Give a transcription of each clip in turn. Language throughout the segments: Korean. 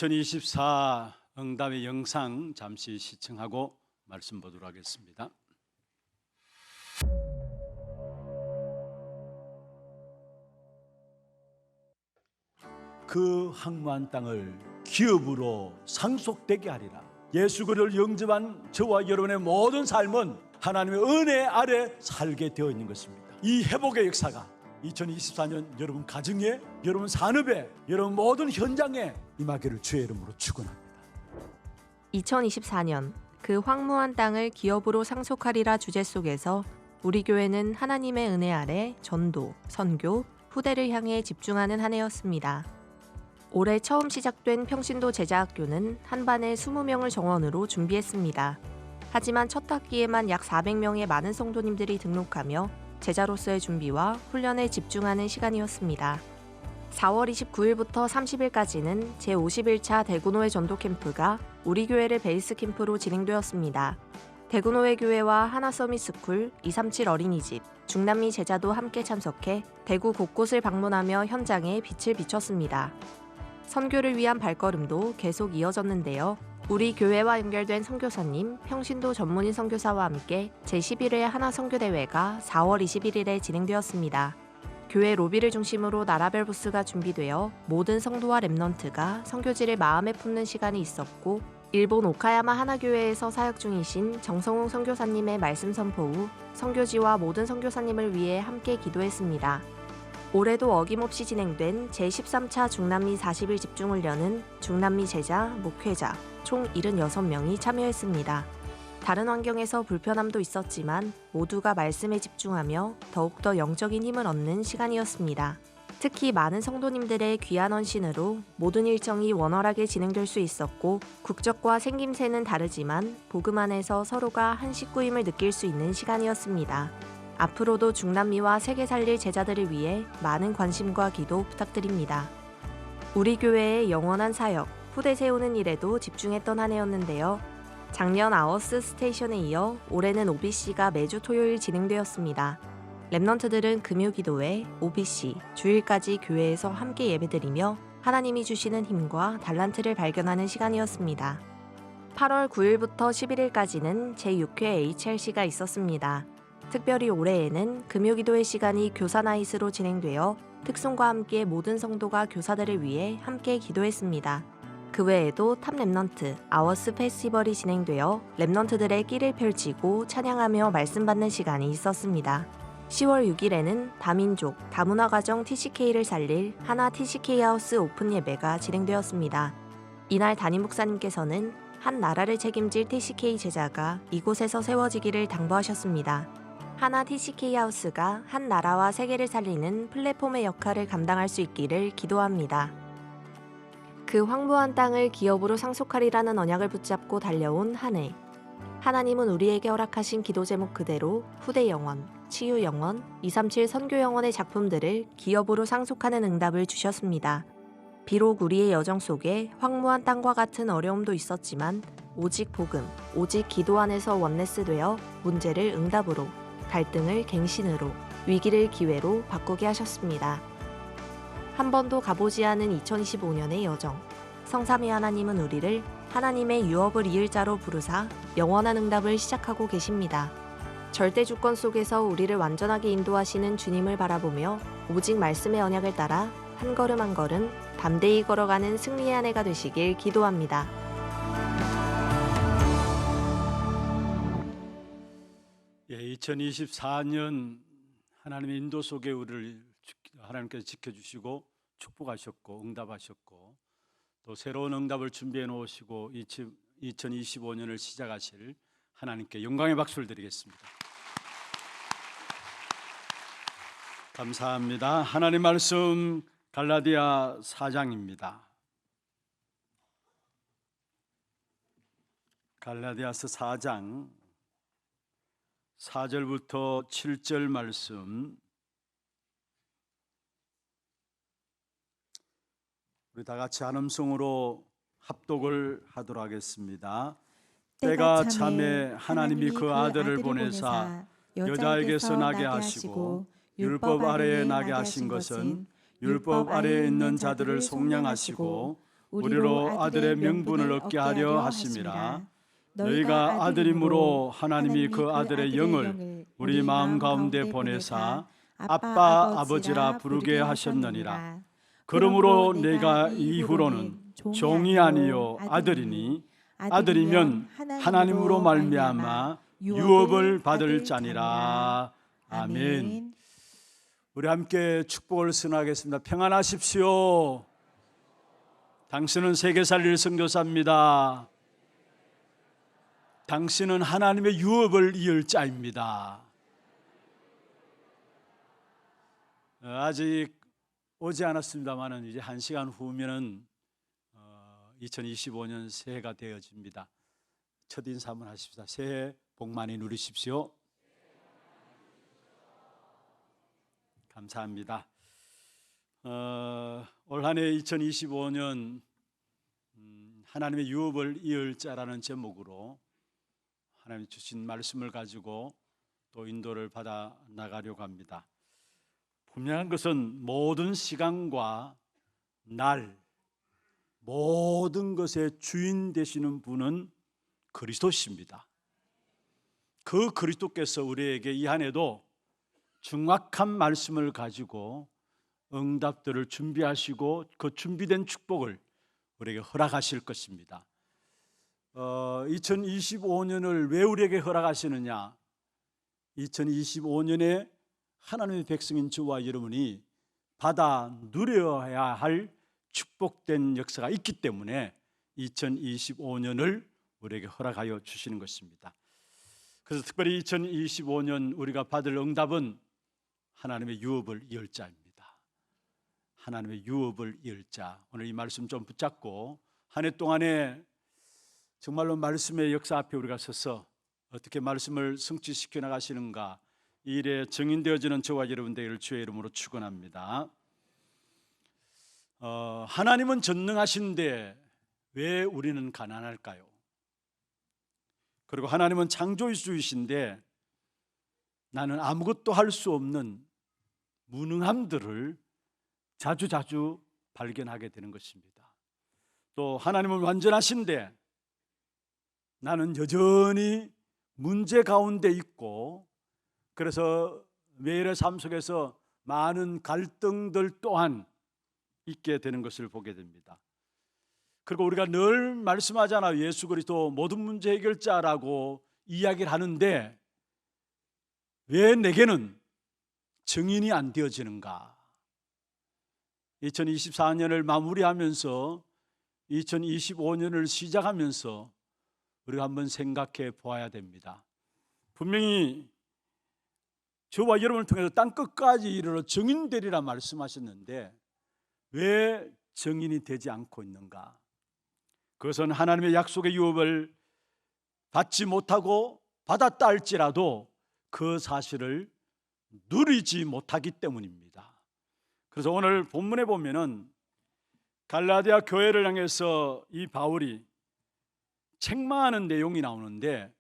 2024 응답의 영상 잠시 시청하고 말씀 보도록 하겠습니다. 그 황무한 땅을 기업으로 상속되게 하리라. 예수 그리스도를 영접한 저와 여러분의 모든 삶은 하나님의 은혜 아래 살게 되어 있는 것입니다. 이 회복의 역사가 2024년 여러분 가정에, 여러분 산업에, 여러분 모든 현장에 임하기를 주의 이름으로 축원합니다. 2024년 그 황무한 땅을 기업으로 상속하리라 주제 속에서 우리 교회는 하나님의 은혜 아래 전도, 선교, 후대를 향해 집중하는 한 해였습니다. 올해 처음 시작된 평신도 제자학교는 한 반에 20명을 정원으로 준비했습니다. 하지만 첫 학기에만 약 400명의 많은 성도님들이 등록하며 제자로서의 준비와 훈련에 집중하는 시간이었습니다. 4월 29일부터 30일까지는 제51차 대구노회 전도 캠프가 우리 교회를 베이스 캠프로 진행되었습니다. 대구노회 교회와 하나서밋스쿨, 237 어린이집, 중남미 제자도 함께 참석해 대구 곳곳을 방문하며 현장에 빛을 비췄습니다. 선교를 위한 발걸음도 계속 이어졌는데요. 우리 교회와 연결된 선교사님, 평신도 전문인 선교사와 함께 제11회 하나선교대회가 4월 21일에 진행되었습니다. 교회 로비를 중심으로 나라별 부스가 준비되어 모든 성도와 렘넌트가 선교지를 마음에 품는 시간이 있었고, 일본 오카야마 하나교회에서 사역 중이신 정성웅 선교사님의 말씀 선포 후 선교지와 모든 선교사님을 위해 함께 기도했습니다. 올해도 어김없이 진행된 제13차 중남미 40일 집중훈련은 중남미 제자, 목회자 총 76명이 참여했습니다. 다른 환경에서 불편함도 있었지만 모두가 말씀에 집중하며 더욱더 영적인 힘을 얻는 시간이었습니다. 특히 많은 성도님들의 귀한 헌신으로 모든 일정이 원활하게 진행될 수 있었고, 국적과 생김새는 다르지만 복음 안에서 서로가 한 식구임을 느낄 수 있는 시간이었습니다. 앞으로도 중남미와 세계 살릴 제자들을 위해 많은 관심과 기도 부탁드립니다. 우리 교회의 영원한 사역, 후대 세우는 일에도 집중했던 한 해였는데요. 작년 아워스 스테이션에 이어 올해는 OBC가 매주 토요일 진행되었습니다. 렘넌트들은 금요기도회, OBC, 주일까지 교회에서 함께 예배드리며 하나님이 주시는 힘과 달란트를 발견하는 시간이었습니다. 8월 9일부터 11일까지는 제6회 HRC가 있었습니다. 특별히 올해에는 금요기도회 시간이 교사나잇으로 진행되어 특송과 함께 모든 성도가 교사들을 위해 함께 기도했습니다. 그 외에도 탑 렘넌트, 아워스 페스티벌이 진행되어 렘넌트들의 끼를 펼치고 찬양하며 말씀 받는 시간이 있었습니다. 10월 6일에는 다민족, 다문화가정 TCK를 살릴 하나 TCK하우스 오픈 예배가 진행되었습니다. 이날 담임 목사님께서는 한 나라를 책임질 TCK 제자가 이곳에서 세워지기를 당부하셨습니다. 하나 TCK하우스가 한 나라와 세계를 살리는 플랫폼의 역할을 감당할 수 있기를 기도합니다. 그 황무한 땅을 기업으로 상속하리라는 언약을 붙잡고 달려온 한 해. 하나님은 우리에게 허락하신 기도 제목 그대로 후대 영원, 치유 영원, 237 선교 영원의 작품들을 기업으로 상속하는 응답을 주셨습니다. 비록 우리의 여정 속에 황무한 땅과 같은 어려움도 있었지만 오직 복음, 오직 기도 안에서 원네스 되어 문제를 응답으로, 갈등을 갱신으로, 위기를 기회로 바꾸게 하셨습니다. 한 번도 가보지 않은 2025년의 여정. 성삼위 하나님은 우리를 하나님의 유업을 이을 자로 부르사 영원한 응답을 시작하고 계십니다. 절대 주권 속에서 우리를 완전하게 인도하시는 주님을 바라보며 오직 말씀의 언약을 따라 한 걸음 한 걸음 담대히 걸어가는 승리의 한 해가 되시길 기도합니다. 예, 2024년 하나님의 인도 속에 우리를 하나님께서 지켜주시고 축복하셨고 응답하셨고, 또 새로운 응답을 준비해 놓으시고 2025년을 시작하실 하나님께 영광의 박수를 드리겠습니다. 감사합니다. 하나님 말씀 갈라디아 4장입니다. 갈라디아서 4장 4절부터 7절 말씀, 우리 다 같이 한음성으로 합독을 하도록 하겠습니다. 때가 참에 하나님이 그 아들을 보내사 여자에게서 나게 하시고 율법 아래에 나게 하신 것은 율법 아래에 있는 자들을 속량하시고 우리로 아들의 명분을 얻게 하려 하심이라. 너희가 아들이므로 하나님이 그 아들의 영을 우리 마음 가운데 보내사 아빠 아버지라 부르게 하셨느니라. 그러므로 내가 이후로는 종이 아니요 아들이니 아들이면 하나님으로 말미암아 유업을 받을 자니라. 아멘. 우리 함께 축복을 선하겠습니다. 평안하십시오. 당신은 세계 살릴 선교사입니다. 당신은 하나님의 유업을 이을 자입니다. 아직 오지 않았습니다만은 이제 1시간 후면은 2025년 새해가 되어집니다. 첫 인사 한번 하십시다. 새해 복 많이 누리십시오. 감사합니다. 올 한 해 2025년 하나님의 유업을 이을 자라는 제목으로 하나님 주신 말씀을 가지고 또 인도를 받아 나가려고 합니다. 분명한 것은 모든 시간과 날, 모든 것의 주인 되시는 분은 그리스도십니다. 그 그리스도께서 우리에게 이 한 해도 정확한 말씀을 가지고 응답들을 준비하시고 그 준비된 축복을 우리에게 허락하실 것입니다. 2025년을 왜 우리에게 허락하시느냐? 2025년에 하나님의 백성인 저와 여러분이 받아 누려야 할 축복된 역사가 있기 때문에 2025년을 우리에게 허락하여 주시는 것입니다. 그래서 특별히 2025년 우리가 받을 응답은 하나님의 유업을 이을 자입니다. 하나님의 유업을 이을 자. 오늘 이 말씀 좀 붙잡고 한 해 동안에 정말로 말씀의 역사 앞에 우리가 서서 어떻게 말씀을 성취시켜 나가시는가, 이 일에 증인되어지는 저와 여러분 되기를 주의 이름으로 축원합니다. 하나님은 전능하신데 왜 우리는 가난할까요? 그리고 하나님은 창조주이신데 나는 아무것도 할 수 없는 무능함들을 자주 발견하게 되는 것입니다. 또 하나님은 완전하신데 나는 여전히 문제 가운데 있고, 그래서 매일의 삶 속에서 많은 갈등들 또한 있게 되는 것을 보게 됩니다. 그리고 우리가 늘 말씀하잖아요. 예수 그리스도 모든 문제 해결자라고 이야기를 하는데 왜 내게는 증인이 안 되어지는가? 2024년을 마무리하면서 2025년을 시작하면서 우리가 한번 생각해 보아야 됩니다. 분명히 저와 여러분을 통해서 땅끝까지 이르러 증인 되리라 말씀하셨는데 왜 증인이 되지 않고 있는가? 그것은 하나님의 약속의 유업을 받지 못하고 받았다 할지라도 그 사실을 누리지 못하기 때문입니다. 그래서 오늘 본문에 보면은 갈라디아 교회를 향해서 이 바울이 책망하는 내용이 나오는데,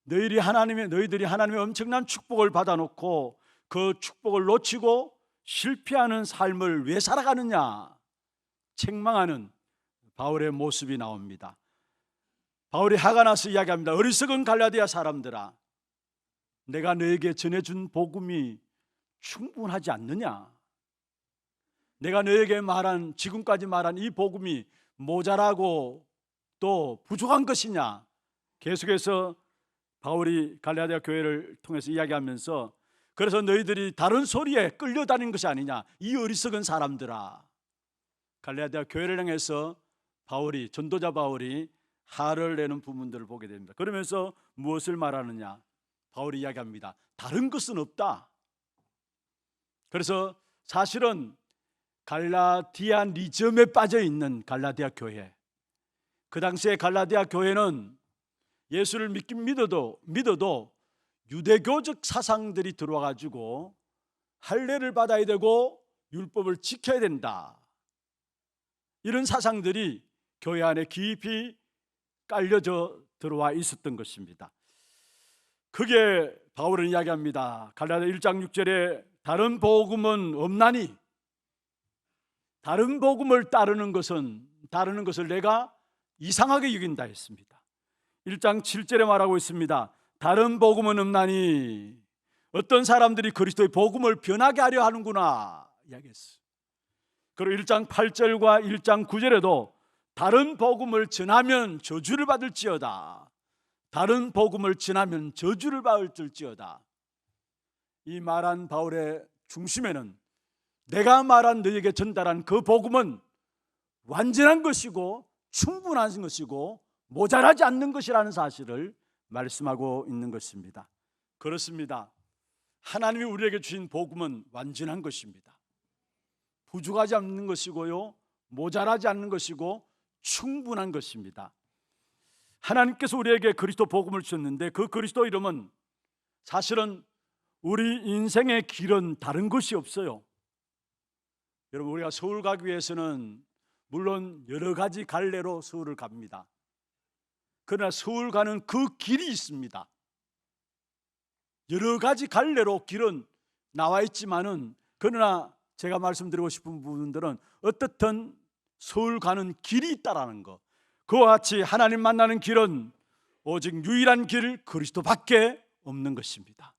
너희들이 하나님의 엄청난 축복을 받아놓고 그 축복을 놓치고 실패하는 삶을 왜 살아가느냐, 책망하는 바울의 모습이 나옵니다. 바울이 화가 나서 이야기합니다. 어리석은 갈라디아 사람들아, 내가 너에게 전해준 복음이 충분하지 않느냐? 내가 너에게 지금까지 말한 이 복음이 모자라고 또 부족한 것이냐? 계속해서 바울이 갈라디아 교회를 통해서 이야기하면서, 그래서 너희들이 다른 소리에 끌려다니는 것이 아니냐, 이 어리석은 사람들아. 갈라디아 교회를 향해서 전도자 바울이 화를 내는 부분들을 보게 됩니다. 그러면서 무엇을 말하느냐? 바울이 이야기합니다. 다른 것은 없다. 그래서 사실은 갈라디아니즘에 빠져 있는 갈라디아 교회, 그 당시에 갈라디아 교회는 예수를 믿긴 믿어도 유대교적 사상들이 들어와 가지고 할례를 받아야 되고 율법을 지켜야 된다, 이런 사상들이 교회 안에 깊이 깔려져 들어와 있었던 것입니다. 그게 바울은 이야기합니다. 갈라디아 1장 6절에 다른 복음은 없나니, 다른 복음을 따르는 것은 다루는 것을 내가 이상하게 여긴다 했습니다. 1장 7절에 말하고 있습니다. 다른 복음은 없나니 어떤 사람들이 그리스도의 복음을 변하게 하려 하는구나 이야기했어요. 그리고 1장 8절과 1장 9절에도 다른 복음을 전하면 저주를 받을지어다. 다른 복음을 전하면 저주를 받을지어다. 이 말한 바울의 중심에는 내가 말한 너에게 전달한 그 복음은 완전한 것이고 충분한 것이고 모자라지 않는 것이라는 사실을 말씀하고 있는 것입니다. 그렇습니다. 하나님이 우리에게 주신 복음은 완전한 것입니다. 부족하지 않는 것이고요, 모자라지 않는 것이고 충분한 것입니다. 하나님께서 우리에게 그리스도 복음을 주셨는데 그 그리스도 이름은 사실은 우리 인생의 길은 다른 것이 없어요. 여러분, 우리가 서울 가기 위해서는 물론 여러 가지 갈래로 서울을 갑니다. 그러나 서울 가는 그 길이 있습니다. 여러 가지 갈래로 길은 나와 있지만은, 그러나 제가 말씀드리고 싶은 부분들은 어떻든 서울 가는 길이 있다라는 것, 그와 같이 하나님 만나는 길은 오직 유일한 길 그리스도밖에 없는 것입니다.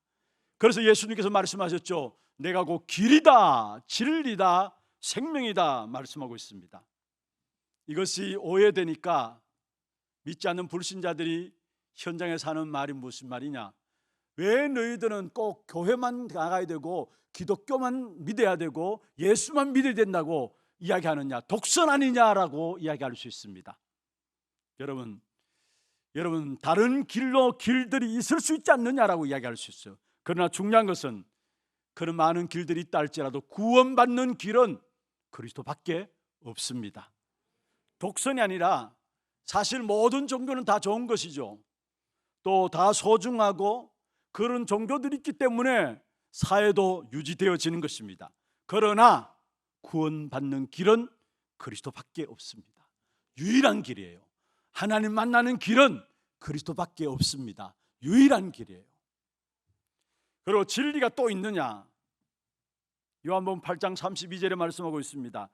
그래서 예수님께서 말씀하셨죠. 내가 곧 길이다, 진리다, 생명이다 말씀하고 있습니다. 이것이 오해되니까 믿지 않는 불신자들이 현장에 사는 말이 무슨 말이냐, 왜 너희들은 꼭 교회만 나가야 되고 기독교만 믿어야 되고 예수만 믿어야 된다고 이야기하느냐, 독선 아니냐라고 이야기할 수 있습니다. 여러분 다른 길들이 있을 수 있지 않느냐라고 이야기할 수 있어요. 그러나 중요한 것은 그런 많은 길들이 있다 할지라도 구원받는 길은 그리스도밖에 없습니다. 독선이 아니라 사실 모든 종교는 다 좋은 것이죠. 또 다 소중하고 그런 종교들이 있기 때문에 사회도 유지되어지는 것입니다. 그러나 구원받는 길은 그리스도밖에 없습니다. 유일한 길이에요. 하나님 만나는 길은 그리스도밖에 없습니다. 유일한 길이에요. 그리고 진리가 또 있느냐? 요한복음 8장 32절에 말씀하고 있습니다.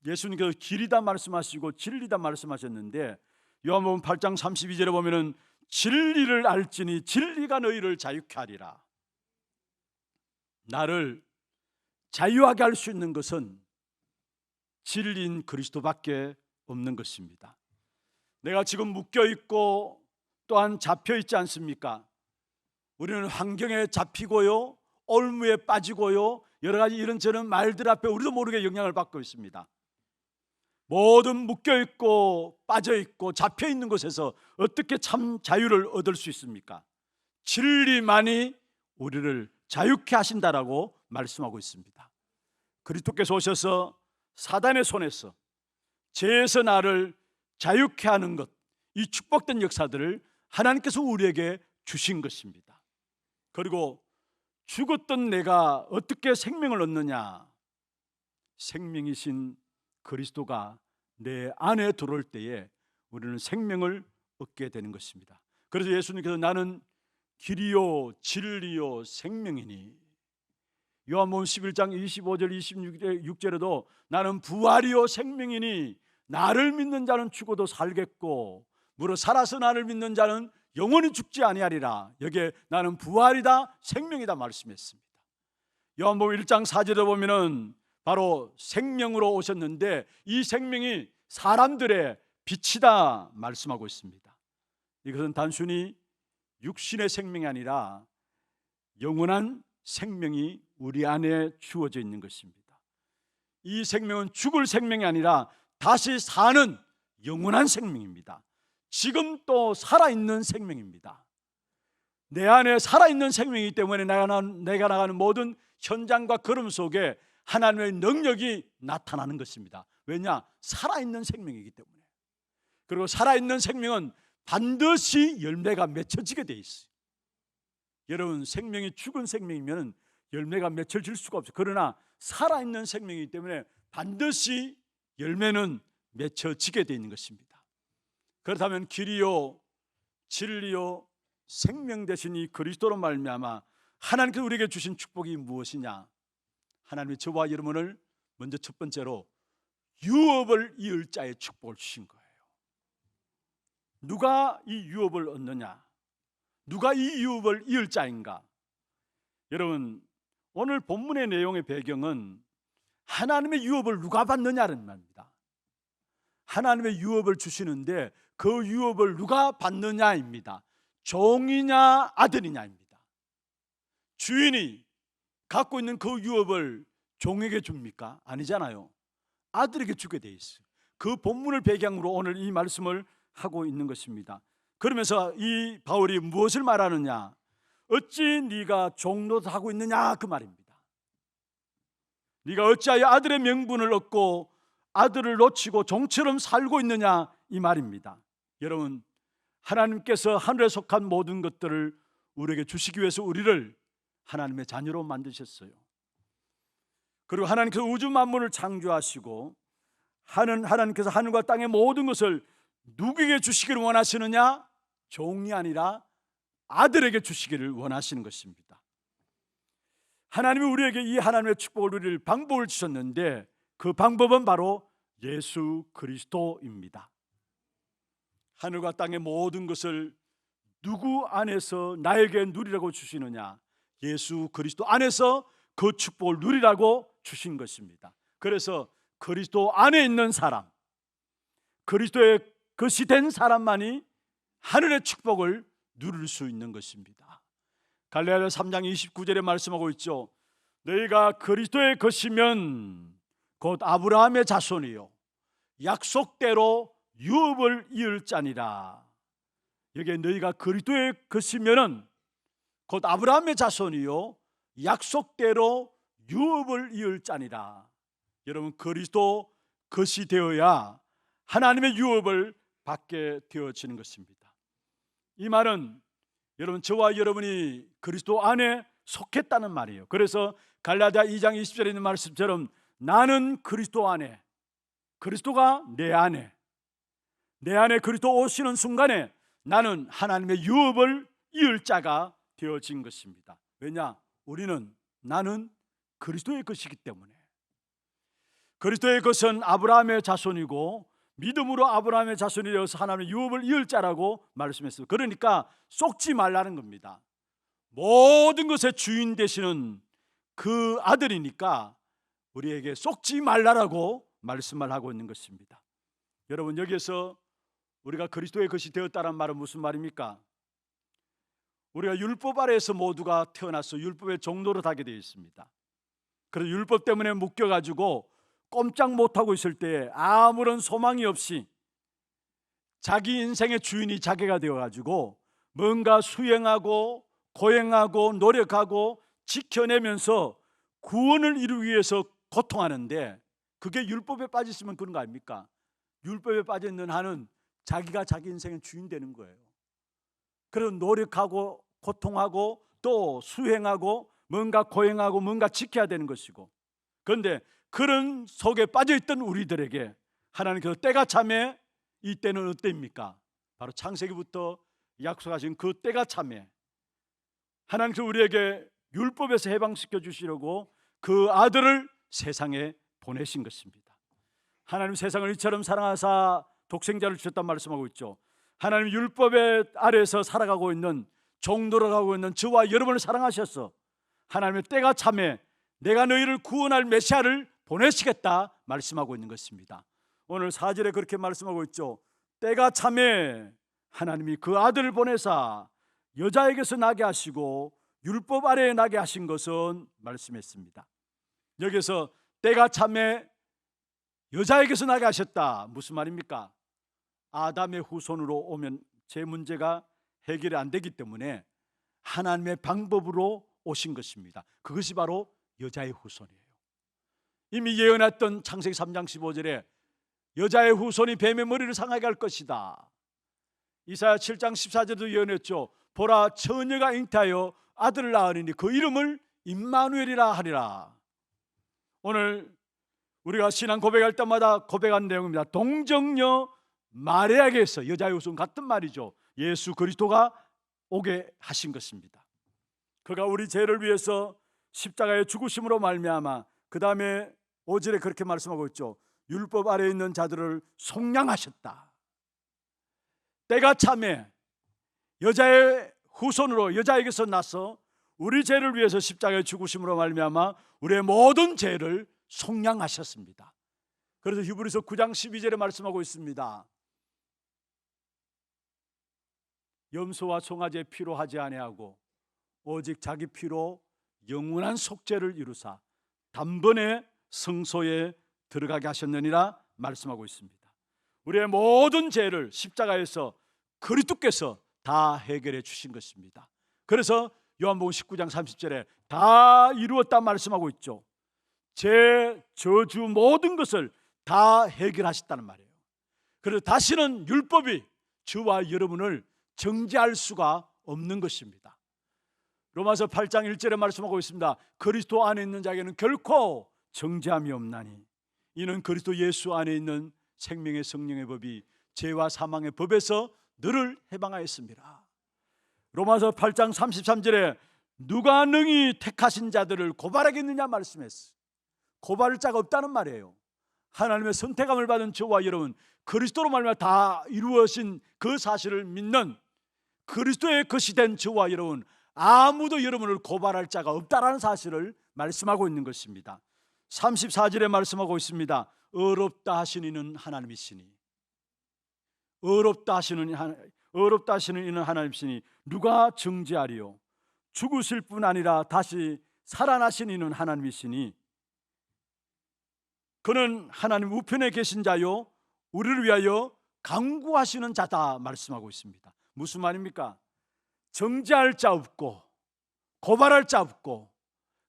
예수님께서 길이다 말씀하시고 진리다 말씀하셨는데, 요한복음 8장 32절에 보면은 진리를 알지니 진리가 너희를 자유케 하리라. 나를 자유하게 할 수 있는 것은 진리인 그리스도밖에 없는 것입니다. 내가 지금 묶여 있고 또한 잡혀 있지 않습니까? 우리는 환경에 잡히고요, 올무에 빠지고요, 여러 가지 이런저런 말들 앞에 우리도 모르게 영향을 받고 있습니다. 모든 묶여 있고 빠져 있고 잡혀 있는 곳에서 어떻게 참 자유를 얻을 수 있습니까? 진리만이 우리를 자유케 하신다라고 말씀하고 있습니다. 그리스도께서 오셔서 사단의 손에서, 죄에서 나를 자유케 하는 것, 이 축복된 역사들을 하나님께서 우리에게 주신 것입니다. 그리고 죽었던 내가 어떻게 생명을 얻느냐? 생명이신 그리스도가 내 안에 들어올 때에 우리는 생명을 얻게 되는 것입니다. 그래서 예수님께서 나는 길이요 진리요 생명이니, 요한복음 11장 25절 26절에도 나는 부활이요 생명이니 나를 믿는 자는 죽어도 살겠고 무릇 살아서 나를 믿는 자는 영원히 죽지 아니하리라. 여기에 나는 부활이다 생명이다 말씀했습니다. 요한복음 1장 4절에 보면은 바로 생명으로 오셨는데 이 생명이 사람들의 빛이다 말씀하고 있습니다. 이것은 단순히 육신의 생명이 아니라 영원한 생명이 우리 안에 주어져 있는 것입니다. 이 생명은 죽을 생명이 아니라 다시 사는 영원한 생명입니다. 지금 또 살아있는 생명입니다. 내 안에 살아있는 생명이기 때문에 내가 나가는 모든 현장과 걸음 속에 하나님의 능력이 나타나는 것입니다. 왜냐? 살아있는 생명이기 때문에. 그리고 살아있는 생명은 반드시 열매가 맺혀지게 돼 있어요. 여러분, 생명이 죽은 생명이면 열매가 맺혀질 수가 없어요. 그러나 살아있는 생명이기 때문에 반드시 열매는 맺혀지게 돼 있는 것입니다. 그렇다면 길이요 진리요 생명 되신 이 그리스도로 말미암아 하나님께서 우리에게 주신 축복이 무엇이냐? 하나님의 저와 여러분을 먼저 첫 번째로 유업을 이을 자의 축복을 주신 거예요. 누가 이 유업을 얻느냐? 누가 이 유업을 이을 자인가? 여러분, 오늘 본문의 내용의 배경은 하나님의 유업을 누가 받느냐는 말입니다. 하나님의 유업을 주시는데 그 유업을 누가 받느냐입니다. 종이냐 아들이냐입니다. 주인이 갖고 있는 그 유업을 종에게 줍니까? 아니잖아요. 아들에게 주게 돼 있어요. 그 본문을 배경으로 오늘 이 말씀을 하고 있는 것입니다. 그러면서 이 바울이 무엇을 말하느냐? 어찌 네가 종노릇하고 있느냐 그 말입니다. 네가 어찌하여 아들의 명분을 얻고 아들을 놓치고 종처럼 살고 있느냐 이 말입니다. 여러분, 하나님께서 하늘에 속한 모든 것들을 우리에게 주시기 위해서 우리를 하나님의 자녀로 만드셨어요. 그리고 하나님께서 우주 만물을 창조하시고 하나님께서 하늘과 땅의 모든 것을 누구에게 주시기를 원하시느냐? 종이 아니라 아들에게 주시기를 원하시는 것입니다. 하나님이 우리에게 이 하나님의 축복을 누릴 방법을 주셨는데 그 방법은 바로 예수 그리스도입니다. 하늘과 땅의 모든 것을 누구 안에서 나에게 누리라고 주시느냐? 예수 그리스도 안에서 그 축복을 누리라고 주신 것입니다. 그래서 그리스도 안에 있는 사람, 그리스도의 것이 된 사람만이 하늘의 축복을 누릴 수 있는 것입니다. 갈라디아서 3장 29절에 말씀하고 있죠. 너희가 그리스도의 것이면 곧 아브라함의 자손이요 약속대로 유업을 이을 자니라. 여기에 너희가 그리스도의 것이면은 곧 아브라함의 자손이요 약속대로 유업을 이을 자니라. 여러분, 그리스도 것이 되어야 하나님의 유업을 받게 되어지는 것입니다. 이 말은 여러분, 저와 여러분이 그리스도 안에 속했다는 말이에요. 그래서 갈라디아 2장 20절에 있는 말씀처럼 나는 그리스도 안에, 그리스도가 내 안에 그리스도 오시는 순간에 나는 하나님의 유업을 이을 자가 되어진 것입니다. 왜냐? 나는 그리스도의 것이기 때문에. 그리스도의 것은 아브라함의 자손이고 믿음으로 아브라함의 자손이 되어서 하나님의 유업을 이을 자라고 말씀했어요. 그러니까 속지 말라는 겁니다. 모든 것의 주인 되시는 그 아들이니까 우리에게 속지 말라라고 말씀을 하고 있는 것입니다. 여러분, 여기에서 우리가 그리스도의 것이 되었다는 말은 무슨 말입니까? 우리가 율법 아래에서 모두가 태어나서 율법의 종노릇 하게 되어 있습니다. 그래서 율법 때문에 묶여가지고 꼼짝 못하고 있을 때 아무런 소망이 없이 자기 인생의 주인이 자기가 되어가지고 뭔가 수행하고 고행하고 노력하고 지켜내면서 구원을 이루기 위해서 고통하는데 그게 율법에 빠져 있으면 그런 거 아닙니까? 율법에 빠져 있는 한은 자기가 자기 인생의 주인 되는 거예요. 그래서 노력하고 고통하고 또 수행하고 뭔가 고행하고 뭔가 지켜야 되는 것이고, 그런데 그런 속에 빠져있던 우리들에게 하나님께서 때가 참에, 이 때는 어때입니까? 바로 창세기부터 약속하신 그 때가 참에 하나님께서 우리에게 율법에서 해방시켜 주시려고 그 아들을 세상에 보내신 것입니다. 하나님 세상을 이처럼 사랑하사 독생자를 주셨단 말씀하고 있죠. 하나님 율법의 아래에서 살아가고 있는, 종노릇하고 있는 저와 여러분을 사랑하셔서 하나님의 때가 참에 내가 너희를 구원할 메시아를 보내시겠다 말씀하고 있는 것입니다. 오늘 4절에 그렇게 말씀하고 있죠. 때가 참에 하나님이 그 아들을 보내사 여자에게서 나게 하시고 율법 아래에 나게 하신 것은 말씀했습니다. 여기서 때가 참에 여자에게서 나게 하셨다, 무슨 말입니까? 아담의 후손으로 오면 제 문제가 해결이 안 되기 때문에 하나님의 방법으로 오신 것입니다. 그것이 바로 여자의 후손이에요. 이미 예언했던 창세기 3장 15절에 여자의 후손이 뱀의 머리를 상하게 할 것이다. 이사야 7장 14절도 예언했죠. 보라, 처녀가 잉태하여 아들을 낳으리니 그 이름을 임마누엘이라 하리라. 오늘 우리가 신앙 고백할 때마다 고백한 내용입니다. 동정녀 마리아에게서 여자의 후손 같은 말이죠. 예수 그리스도가 오게 하신 것입니다. 그가 우리 죄를 위해서 십자가의 죽으심으로 말미암아, 그 다음에 5절에 그렇게 말씀하고 있죠. 율법 아래에 있는 자들을 속량하셨다. 때가 참에 여자의 후손으로 여자에게서 나서 우리 죄를 위해서 십자가에 죽으심으로 말미암아 우리의 모든 죄를 속량하셨습니다. 그래서 히브리서 9장 12절에 말씀하고 있습니다. 염소와 송아지의 피로 하지 아니하고 오직 자기 피로 영원한 속죄를 이루사 단번에 성소에 들어가게 하셨느니라 말씀하고 있습니다. 우리의 모든 죄를 십자가에서 그리스도께서 다 해결해 주신 것입니다. 그래서 요한복음 19장 30절에 다 이루었다 말씀하고 있죠. 죄, 저주 모든 것을 다 해결하셨다는 말이에요. 그래서 다시는 율법이 저와 여러분을 정죄할 수가 없는 것입니다. 로마서 8장 1절에 말씀하고 있습니다. 그리스도 안에 있는 자에게는 결코 정죄함이 없나니 이는 그리스도 예수 안에 있는 생명의 성령의 법이 죄와 사망의 법에서 너를 해방하였습니다. 로마서 8장 33절에 누가 능히 택하신 자들을 고발하겠느냐 말씀했어요. 고발할 자가 없다는 말이에요. 하나님의 선택함을 받은 저와 여러분, 그리스도로 말미암아 다 이루어진 그 사실을 믿는 그리스도의 것이 된 저와 여러분, 아무도 여러분을 고발할 자가 없다라는 사실을 말씀하고 있는 것입니다. 34절에 말씀하고 있습니다. 의롭다 하시는 하나님이시니, 의롭다 하시는 이는 하나님이시니 누가 정죄하리요? 죽으실 뿐 아니라 다시 살아나신 이는 하나님이시니 그는 하나님 우편에 계신 자요 우리를 위하여 강구하시는 자다 말씀하고 있습니다. 무슨 말입니까? 정죄할 자 없고 고발할 자 없고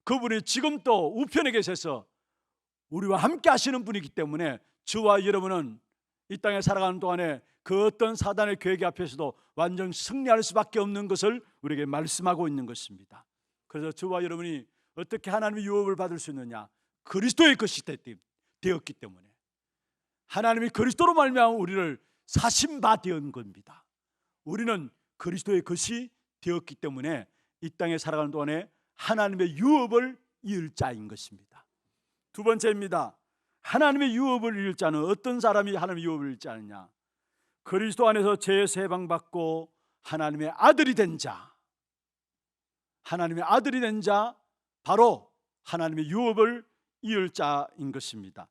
그분이 지금 또 우편에 계셔서 우리와 함께 하시는 분이기 때문에 저와 여러분은 이 땅에 살아가는 동안에 그 어떤 사단의 계획 앞에서도 완전 승리할 수밖에 없는 것을 우리에게 말씀하고 있는 것입니다. 그래서 저와 여러분이 어떻게 하나님의 유업을 받을 수 있느냐? 그리스도의 것이 되었기 때문에, 하나님이 그리스도로 말미암아 우리를 사신 바 되은 겁니다. 우리는 그리스도의 것이 되었기 때문에 이 땅에 살아가는 동안에 하나님의 유업을 이을 자인 것입니다. 두 번째입니다. 하나님의 유업을 이을 자는 어떤 사람이 하나님의 유업을 이을 자느냐? 그리스도 안에서 죄에서 해방받고 하나님의 아들이 된 자, 하나님의 아들이 된 자, 바로 하나님의 유업을 이을 자인 것입니다.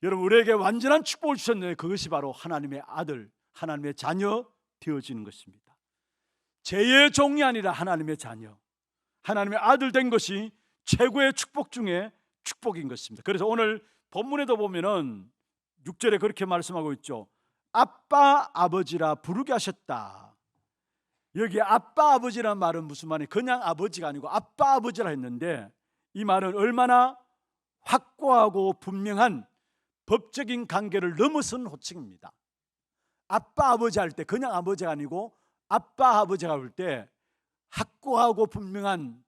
여러분, 우리에게 완전한 축복을 주셨는데 그것이 바로 하나님의 아들, 하나님의 자녀 되어지는 것입니다. 죄의 종이 아니라 하나님의 자녀, 하나님의 아들 된 것이 최고의 축복 중에 축복인 것입니다. 그래서 오늘 본문에도 보면은 6절에 그렇게 말씀하고 있죠. 아빠 아버지라 부르게 하셨다. 여기 아빠 아버지라는 말은 무슨 말이에요? 그냥 아버지가 아니고 아빠 아버지라 했는데 이 말은 얼마나 확고하고 분명한 법적인 관계를 넘어선 호칭입니다. 아빠 아버지 할 때 그냥 아버지가 아니고 아빠 아버지가 할 때 확고하고 분명한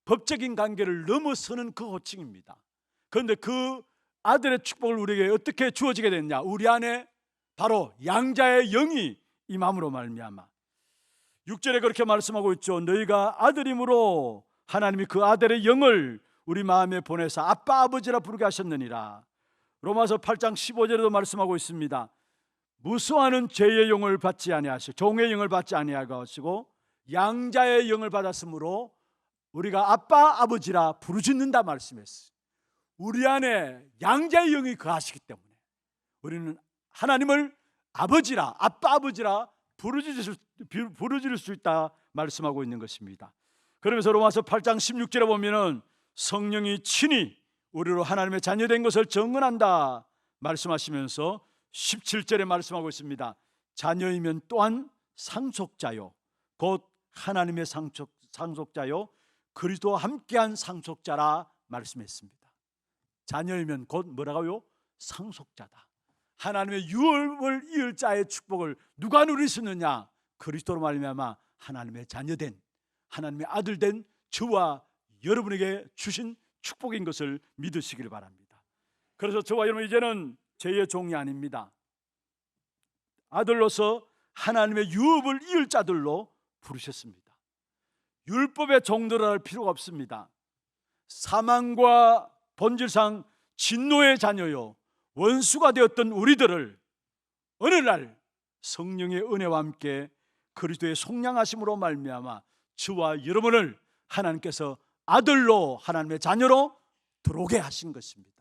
법적인 관계를 넘어서는 그 호칭입니다. 그런데 그 아들의 축복을 우리에게 어떻게 주어지게 됐냐? 우리 안에 바로 양자의 영이 임함으로 말미암아 6절에 그렇게 말씀하고 있죠. 너희가 아들임으로 하나님이 그 아들의 영을 우리 마음에 보내사 아빠 아버지라 부르게 하셨느니라. 로마서 8장 15절에도 말씀하고 있습니다. 무수하는 죄의 영을 받지 아니하시고 종의 영을 받지 아니하시고 양자의 영을 받았으므로 우리가 아빠 아버지라 부르짖는다 말씀했어요. 우리 안에 양자의 영이 거하시기 때문에 우리는 하나님을 아버지라, 아빠 아버지라 부르짖을 수 있다 말씀하고 있는 것입니다. 그러면서 로마서 8장 16절에 보면은 성령이 친히 우리로 하나님의 자녀된 것을 증언한다 말씀하시면서 17절에 말씀하고 있습니다. 자녀이면 또한 상속자요 곧 하나님의 상속자요 그리스도와 함께한 상속자라 말씀했습니다. 자녀이면 곧 뭐라고요? 상속자다. 하나님의 유업을 이을 자의 축복을 누가 누릴 수 있느냐? 그리스도로 말미암아 하나님의 자녀된, 하나님의 아들된 저와 여러분에게 주신 축복인 것을 믿으시길 바랍니다. 그래서 저와 여러분 이제는 죄의 종이 아닙니다. 아들로서 하나님의 유업을 이을 자들로 부르셨습니다. 율법의 종들을 할 필요가 없습니다. 사망과 본질상 진노의 자녀요 원수가 되었던 우리들을 어느 날 성령의 은혜와 함께 그리스도의 속량하심으로 말미암아 저와 여러분을 하나님께서 아들로, 하나님의 자녀로 들어오게 하신 것입니다.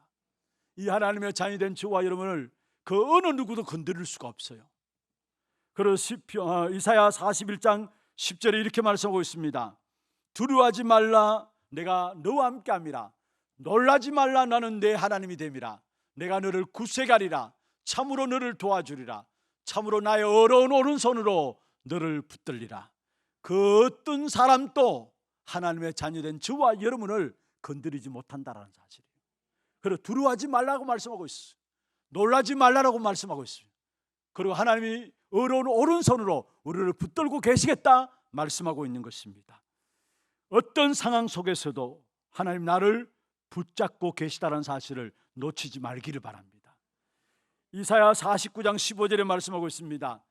이 하나님의 자녀 된 저와 여러분을 그 어느 누구도 건드릴 수가 없어요. 그래서 이사야 41장 10절에 이렇게 말씀하고 있습니다. 두려워하지 말라, 내가 너와 함께함이라. 놀라지 말라, 나는 내 하나님이 됨이라. 내가 너를 구세가리라. 참으로 너를 도와주리라. 참으로 나의 어려운 오른손으로 너를 붙들리라. 그 어떤 사람도 하나님의 자녀된 저와 여러분을 건드리지 못한다라는 사실이에요. 그리고 두려워하지 말라고 말씀하고 있어요. 놀라지 말라고 말씀하고 있어요. 그리고 하나님이 어려운 오른손으로 우리를 붙들고 계시겠다 말씀하고 있는 것입니다. 어떤 상황 속에서도 하나님 나를 붙잡고 계시다는 사실을 놓치지 말기를 바랍니다. 이사야 49장 15절에 말씀하고 있습니다.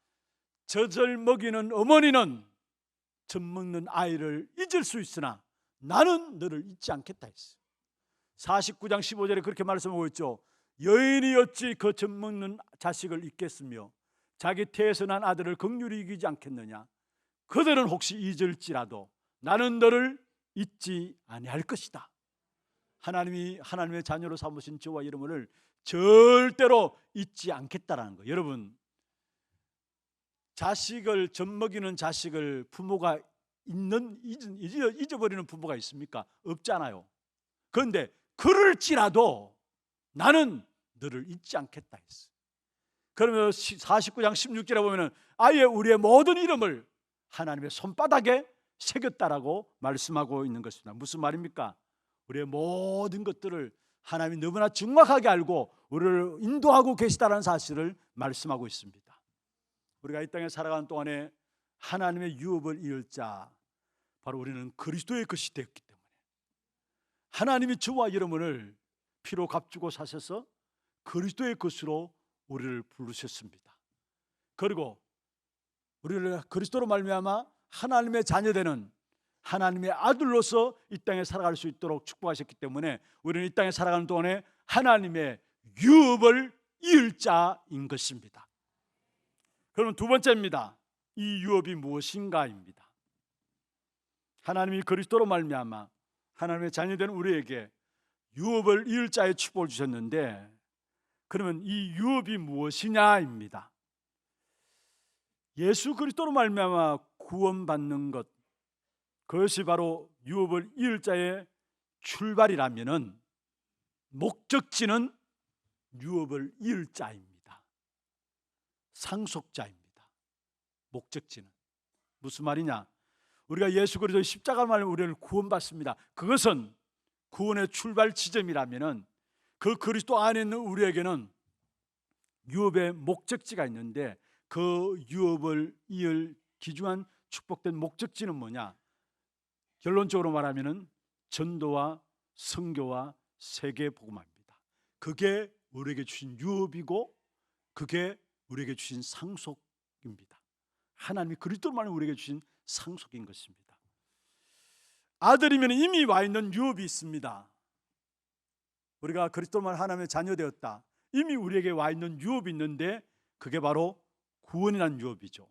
젖을 먹이는 어머니는 젖 먹는 아이를 잊을 수 있으나 나는 너를 잊지 않겠다 했어요. 49장 15절에 그렇게 말씀하고 있죠. 여인이 어찌 그 젖 먹는 자식을 잊겠으며 자기 태에서 난 아들을 긍휼히 여기지 않겠느냐. 그들은 혹시 잊을지라도 나는 너를 잊지 아니할 것이다. 하나님이 하나님의 자녀로 삼으신 저와 여러분을 절대로 잊지 않겠다라는 거예요. 여러분, 자식을 젖먹이는 자식을 부모가 잊어버리는 부모가 있습니까? 없잖아요. 그런데 그럴지라도 나는 너를 잊지 않겠다 했어요. 그러면 49장 16절에 보면 아예 우리의 모든 이름을 하나님의 손바닥에 새겼다라고 말씀하고 있는 것입니다. 무슨 말입니까? 우리의 모든 것들을 하나님이 너무나 정확하게 알고 우리를 인도하고 계시다는 사실을 말씀하고 있습니다. 우리가 이 땅에 살아가는 동안에 하나님의 유업을 이을 자, 바로 우리는 그리스도의 것이 되었기 때문에 하나님이 저와 여러분을 피로 값주고 사셔서 그리스도의 것으로 우리를 부르셨습니다. 그리고 우리를 그리스도로 말미암아 하나님의 자녀되는 하나님의 아들로서 이 땅에 살아갈 수 있도록 축복하셨기 때문에 우리는 이 땅에 살아가는 동안에 하나님의 유업을 이을 자인 것입니다. 그럼 두 번째입니다. 이 유업이 무엇인가입니다. 하나님이 그리스도로 말미암아 하나님의 자녀된 우리에게 유업을 이을 자의 축복을 주셨는데, 그러면 이 유업이 무엇이냐입니다. 예수 그리스도로 말미암아 구원받는 것, 그것이 바로 유업을 이을 자의 출발이라면은 목적지는 유업을 이을 자입니다. 상속자입니다. 목적지는 무슨 말이냐? 우리가 예수 그리스도의 십자가 말로 우리를 구원받습니다. 그것은 구원의 출발 지점이라면은 그 그리스도 안에 있는 우리에게는 유업의 목적지가 있는데 그 유업을 이을 귀중한 축복된 목적지는 뭐냐? 결론적으로 말하면은 전도와 선교와 세계 복음화입니다. 그게 우리에게 주신 유업이고 그게 우리에게 주신 상속입니다. 하나님이 그리스도만을 우리에게 주신 상속인 것입니다. 아들이면 이미 와 있는 유업이 있습니다. 우리가 그리스도만 하나님의 자녀 되었다. 이미 우리에게 와 있는 유업이 있는데 그게 바로 구원이라는 유업이죠.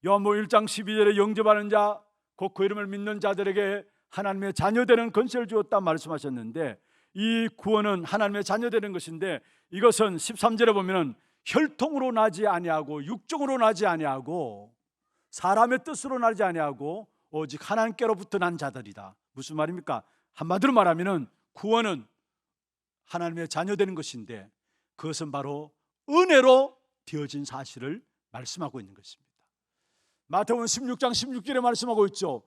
요한복음 1장 12절에 영접하는 자 곧 그 이름을 믿는 자들에게 하나님의 자녀 되는 권세를 주었다 말씀하셨는데, 이 구원은 하나님의 자녀 되는 것인데 이것은 13절에 보면은 혈통으로 나지 아니하고 육종으로 나지 아니하고 사람의 뜻으로 나지 아니하고 오직 하나님께로부터 난 자들이다. 무슨 말입니까? 한마디로 말하면은 구원은 하나님의 자녀 되는 것인데 그것은 바로 은혜로 되어진 사실을 말씀하고 있는 것입니다. 마태복음 16장 16절에 말씀하고 있죠.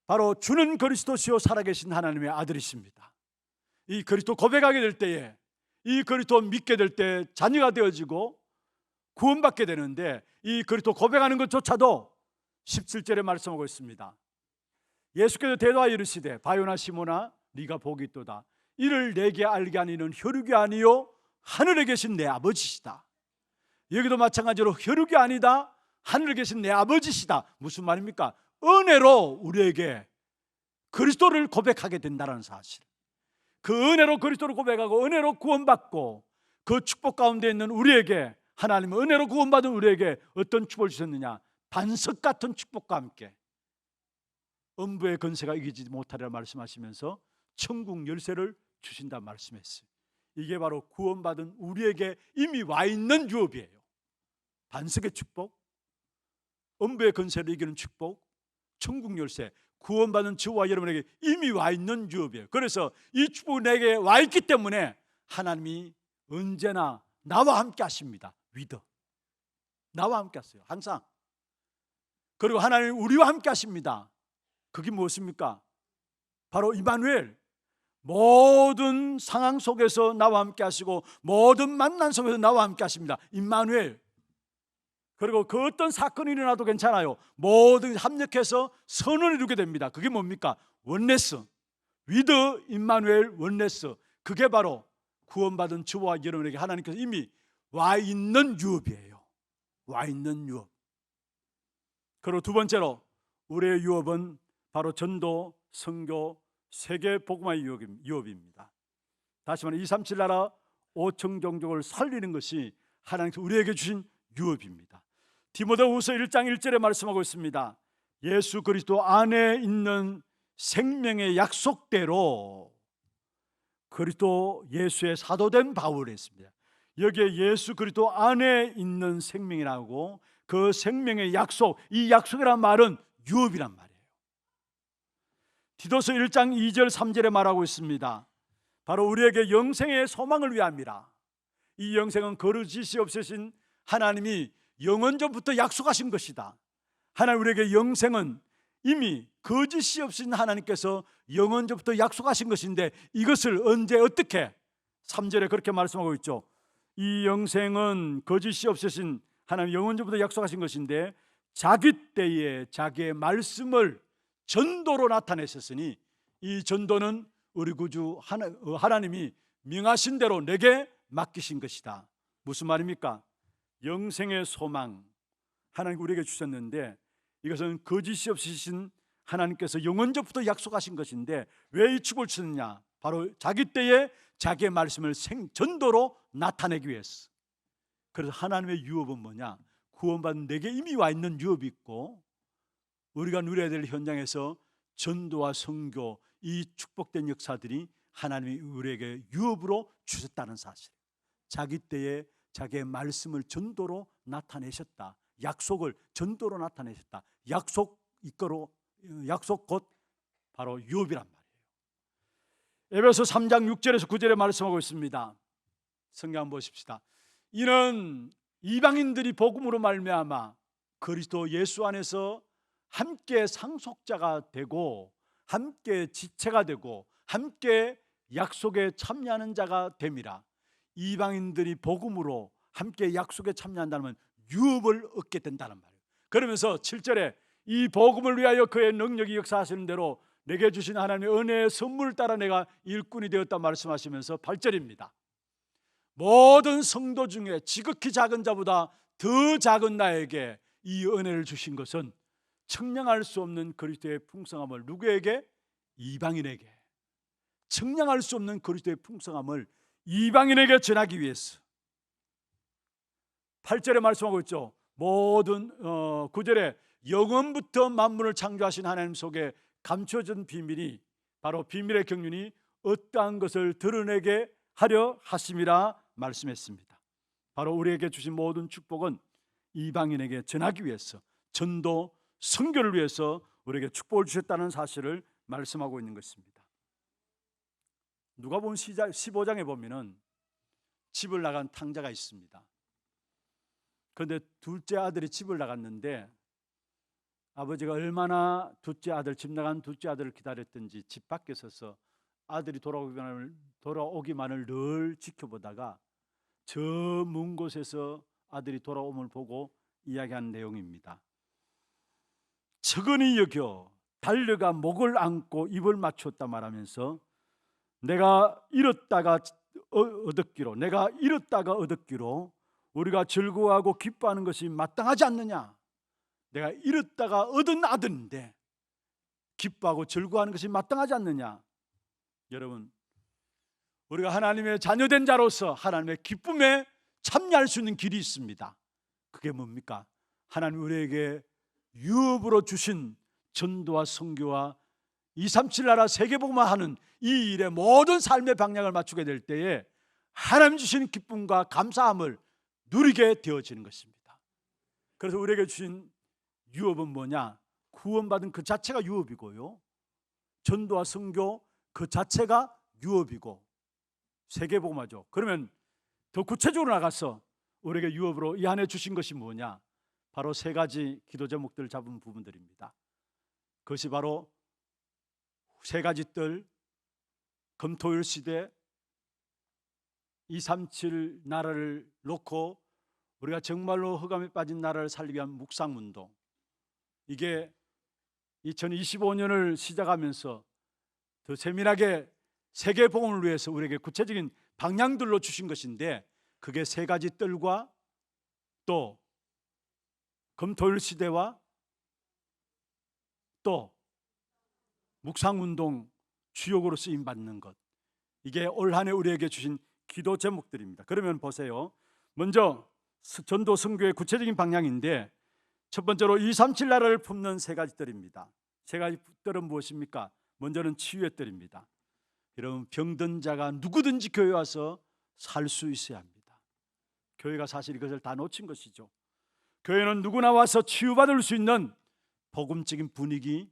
바로 주는 그리스도시요 살아계신 하나님의 아들이십니다. 이 그리스도 고백하게 될 때에, 이 그리스도 믿게 될 때 자녀가 되어지고 구원받게 되는데, 이 그리스도 고백하는 것조차도 17절에 말씀하고 있습니다. 예수께서 대답하여 이르시되 바요나 시모나 네가 복이 있도다. 이를 내게 알게 하니는 혈육이 아니요 하늘에 계신 내 아버지시다. 여기도 마찬가지로 혈육이 아니다, 하늘에 계신 내 아버지시다. 무슨 말입니까? 은혜로 우리에게 그리스도를 고백하게 된다는 사실. 그 은혜로 그리스도를 고백하고 은혜로 구원받고 그 축복 가운데 있는 우리에게 하나님의 은혜로 구원받은 우리에게 어떤 축복을 주셨느냐? 반석 같은 축복과 함께 음부의 권세가 이기지 못하리라 말씀하시면서 천국 열쇠를 주신다 말씀했어요. 이게 바로 구원받은 우리에게 이미 와 있는 유업이에요. 반석의 축복, 음부의 권세를 이기는 축복, 천국 열쇠, 구원받은 저와 여러분에게 이미 와 있는 유업이에요. 그래서 이 축복이 내게 와 있기 때문에 하나님이 언제나 나와 함께 하십니다. 믿어. 나와 함께 하세요. 항상. 그리고 하나님 우리와 함께 하십니다. 그게 무엇입니까? 바로 임마누엘. 모든 상황 속에서 나와 함께 하시고 모든 만난 속에서 나와 함께 하십니다. 임마누엘. 그리고 그 어떤 사건이 일어나도 괜찮아요. 모든 합력해서 선을 이루게 됩니다. 그게 뭡니까? 원네스. 위드 임마누엘 원네스. 그게 바로 구원받은 저와 여러분에게 하나님께서 이미 와 있는 유업이에요. 와 있는 유업. 그리고 두 번째로 우리의 유업은 바로 전도, 선교, 세계 복음화의 유업입니다. 다시 말해 237 나라 5천 종족을 살리는 것이 하나님께서 우리에게 주신 유업입니다. 디모데후서 1장 1절에 말씀하고 있습니다. 예수 그리스도 안에 있는 생명의 약속대로 그리스도 예수의 사도된 바울이 했습니다. 여기에 예수 그리스도 안에 있는 생명이라고, 그 생명의 약속, 이 약속이란 말은 유업이란 말이에요. 디도서 1장 2절 3절에 말하고 있습니다. 바로 우리에게 영생의 소망을 위함이라. 이 영생은 거르짓이 없으신 하나님이 영원전부터 약속하신 것이다. 하나님 우리에게 영생은 이미 거짓이 없으신 하나님께서 영원전부터 약속하신 것인데, 이것을 언제 어떻게 3절에 그렇게 말씀하고 있죠. 이 영생은 거짓이 없으신 하나님 영원전부터 약속하신 것인데 자기 때에 자기의 말씀을 전도로 나타내셨으니, 이 전도는 우리 구주 하나님이 명하신 대로 내게 맡기신 것이다. 무슨 말입니까? 영생의 소망 하나님 우리에게 주셨는데, 이것은 거짓이 없으신 하나님께서 영원전부터 약속하신 것인데 왜 이 축복을 주느냐? 바로 자기 때에 자기의 말씀을 전도로 나타내기 위해서. 그래서 하나님의 유업은 뭐냐? 구원받은 내게 이미 와 있는 유업이 있고, 우리가 누려야 될 현장에서 전도와 선교, 이 축복된 역사들이 하나님이 우리에게 유업으로 주셨다는 사실. 자기 때에 자기의 말씀을 전도로 나타내셨다. 약속을 전도로 나타내셨다. 약속 곧 바로 유업이란 말이에요. 에베소 3장 6절에서 9절에 말씀하고 있습니다. 성경 한번 보십시다. 이는 이방인들이 복음으로 말미암아 그리스도 예수 안에서 함께 상속자가 되고 함께 지체가 되고 함께 약속에 참여하는 자가 됨이라. 이방인들이 복음으로 함께 약속에 참여한다면 유업을 얻게 된다는 말이에요. 그러면서 7절에 이 복음을 위하여 그의 능력이 역사하시는 대로 내게 주신 하나님의 은혜의 선물을 따라 내가 일꾼이 되었다 말씀하시면서 8절입니다. 모든 성도 중에 지극히 작은 자보다 더 작은 나에게 이 은혜를 주신 것은 측량할 수 없는 그리스도의 풍성함을 누구에게? 이방인에게. 측량할 수 없는 그리스도의 풍성함을 이방인에게 전하기 위해서. 8절에 말씀하고 있죠. 모든 9절에 영원부터 만물을 창조하신 하나님 속에 감춰진 비밀이, 바로 비밀의 경륜이 어떠한 것을 드러내게 하려 하심이라 말씀했습니다. 바로 우리에게 주신 모든 축복은 이방인에게 전하기 위해서, 전도 선교를 위해서 우리에게 축복을 주셨다는 사실을 말씀하고 있는 것입니다. 누가복음 15장에 보면은 집을 나간 탕자가 있습니다. 그런데 둘째 아들이 집을 나갔는데 아버지가 얼마나 집 나간 둘째 아들을 기다렸던지 집 밖에 서서 아들이 돌아오기만을 늘 지켜보다가 저 먼 곳에서 아들이 돌아옴을 보고 이야기하는 내용입니다. 측은히 여겨 달려가 목을 안고 입을 맞췄다 말하면서 내가 잃었다가 얻었기로 우리가 즐거워하고 기뻐하는 것이 마땅하지 않느냐. 내가 잃었다가 얻은 아들인데 기뻐하고 즐거워하는 것이 마땅하지 않느냐. 여러분, 우리가 하나님의 자녀된 자로서 하나님의 기쁨에 참여할 수 있는 길이 있습니다. 그게 뭡니까? 하나님 우리에게 유업으로 주신 전도와 선교와 237 나라 세계복음화 하는 이 일에 모든 삶의 방향을 맞추게 될 때에 하나님 주신 기쁨과 감사함을 누리게 되어지는 것입니다. 그래서 우리에게 주신 유업은 뭐냐? 구원받은 그 자체가 유업이고요, 전도와 선교 그 자체가 유업이고 세계복음화죠. 그러면 더 구체적으로 나가서 우리에게 유업으로 이 안에 주신 것이 뭐냐? 바로 세 가지 기도 제목들을 잡은 부분들입니다. 그것이 바로 세 가지 뜰, 금토일 시대, 237 나라를 놓고 우리가 정말로 흑암에 빠진 나라를 살리기 위한 묵상운동. 이게 2025년을 시작하면서 더 세밀하게 세계복음을 위해서 우리에게 구체적인 방향들로 주신 것인데, 그게 세 가지 뜰과 또 금토일 시대와 또 묵상운동 주역으로 쓰임받는 것, 이게 올 한 해 우리에게 주신 기도 제목들입니다. 그러면 보세요. 먼저 전도 선교의 구체적인 방향인데, 첫 번째로 237 나라를 품는 세 가지 뜰입니다. 세 가지 뜰은 무엇입니까? 먼저는 치유의 뜰입니다. 여러분, 병든 자가 누구든지 교회 와서 살 수 있어야 합니다. 교회가 사실 이것을 다 놓친 것이죠. 교회는 누구나 와서 치유받을 수 있는 복음적인 분위기,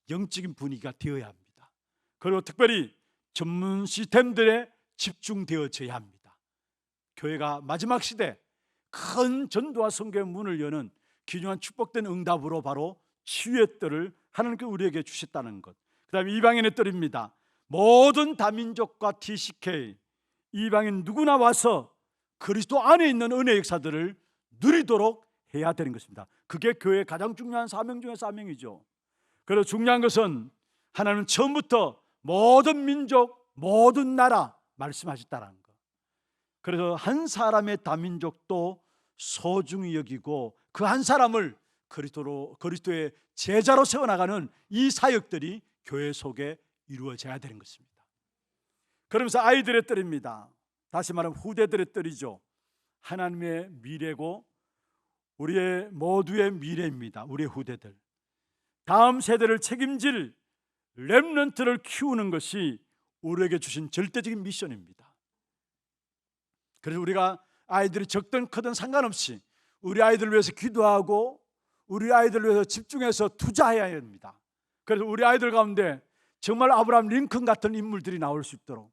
영적인 분위기가 되어야 합니다. 그리고 특별히 전문 시스템들에 집중되어져야 합니다. 교회가 마지막 시대 큰 전도와 선교의 문을 여는 귀중한 축복된 응답으로 바로 치유의 뜰을 하나님께 우리에게 주셨다는 것. 그 다음에 이방인의 뜰입니다. 모든 다민족과 TCK, 이방인 누구나 와서 그리스도 안에 있는 은혜의 역사들을 누리도록 해야 되는 것입니다. 그게 교회의 가장 중요한 사명 중에 사명이죠. 그래서 중요한 것은 하나님은 처음부터 모든 민족, 모든 나라 말씀하셨다는 것. 그래서 한 사람의 다민족도 소중히 여기고 그 한 사람을 그리스도의 제자로 세워나가는 이 사역들이 교회 속에 이루어져야 되는 것입니다. 그러면서 아이들의 뜰입니다. 다시 말하면 후대들의 뜰이죠. 하나님의 미래고 우리의 모두의 미래입니다. 우리의 후대들, 다음 세대를 책임질 렘넌트를 키우는 것이 우리에게 주신 절대적인 미션입니다. 그래서 우리가 아이들이 적든 크든 상관없이 우리 아이들을 위해서 기도하고 우리 아이들을 위해서 집중해서 투자해야 합니다. 그래서 우리 아이들 가운데 정말 아브라함 링컨 같은 인물들이 나올 수 있도록,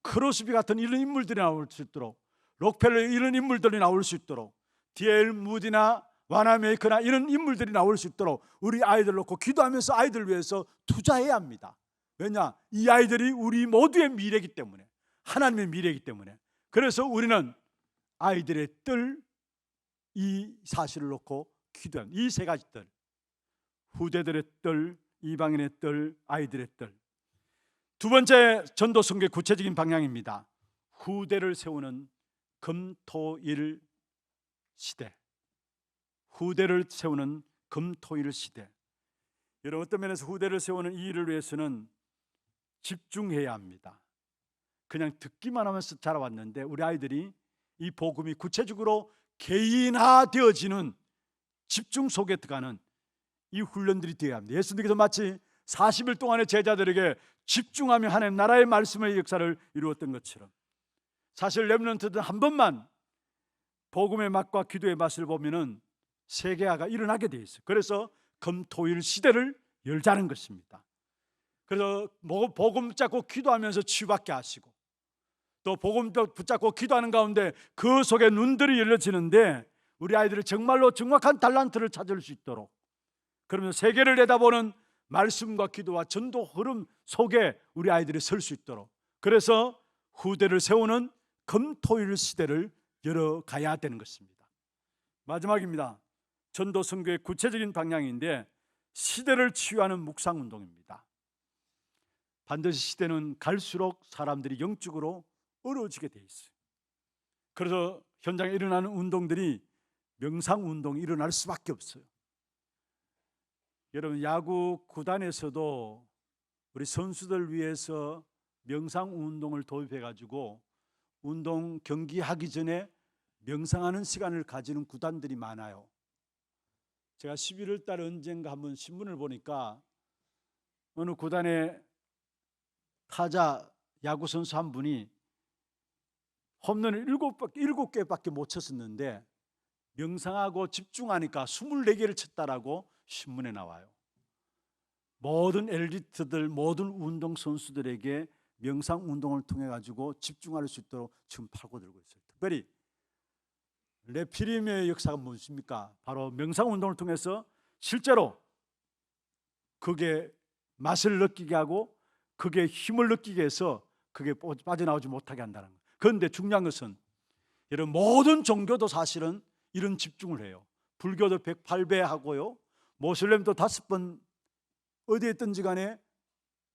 크로스비 같은 이런 인물들이 나올 수 있도록, 록펠러 이런 인물들이 나올 수 있도록, D.L. 무디나 와나메이커나 이런 인물들이 나올 수 있도록 우리 아이들 놓고 기도하면서 아이들을 위해서 투자해야 합니다. 왜냐? 이 아이들이 우리 모두의 미래이기 때문에, 하나님의 미래이기 때문에. 그래서 우리는 아이들의 뜰, 이 사실을 놓고 기도합니다. 이 세 가지 뜰, 후대들의 뜰, 이방인의 뜰, 아이들의 뜰. 두 번째 전도 선교의 구체적인 방향입니다. 후대를 세우는 금토일 시대. 후대를 세우는 금토일 시대. 여러분, 어떤 면에서 후대를 세우는 이 일을 위해서는 집중해야 합니다. 그냥 듣기만 하면서 자라왔는데 우리 아이들이 이 복음이 구체적으로 개인화되어지는 집중 속에 들어가는 이 훈련들이 되어야 합니다. 예수님께서 마치 40일 동안의 제자들에게 집중하며 하나님 나라의 말씀의 역사를 이루었던 것처럼, 사실 렘넌트들은 한 번만 복음의 맛과 기도의 맛을 보면은 세계화가 일어나게 돼 있어요. 그래서 금토일 시대를 열자는 것입니다. 그래서 복음 붙잡고 기도하면서 치유받게 하시고, 또 복음 붙잡고 기도하는 가운데 그 속에 눈들이 열려지는데 우리 아이들이 정말로 정확한 달란트를 찾을 수 있도록, 그러면 세계를 내다보는 말씀과 기도와 전도 흐름 속에 우리 아이들이 설 수 있도록, 그래서 후대를 세우는 금토일 시대를 열어가야 되는 것입니다. 마지막입니다. 전도 선교의 구체적인 방향인데 시대를 치유하는 묵상운동입니다. 반드시 시대는 갈수록 사람들이 영적으로 어려워지게 돼 있어요. 그래서 현장에 일어나는 운동들이 명상운동이 일어날 수밖에 없어요. 여러분, 야구 구단에서도 우리 선수들 위해서 명상 운동을 도입해 가지고 운동 경기하기 전에 명상하는 시간을 가지는 구단들이 많아요. 제가 11월 달 언젠가 한번 신문을 보니까 어느 구단의 타자 야구 선수 한 분이 홈런을 7개밖에 못 쳤었는데 명상하고 집중하니까 24개를 쳤다라고 신문에 나와요. 모든 엘리트들, 모든 운동 선수들에게 명상 운동을 통해 가지고 집중할 수 있도록 지금 파고들고 있어요. 특별히 레피림의 역사가 무엇입니까? 바로 명상 운동을 통해서 실제로 그게 맛을 느끼게 하고 그게 힘을 느끼게 해서 그게 빠져나오지 못하게 한다는 거예요. 그런데 중요한 것은 이런 모든 종교도 사실은 이런 집중을 해요. 불교도 108배 하고요, 모슬렘도 5번 어디에 있든지 간에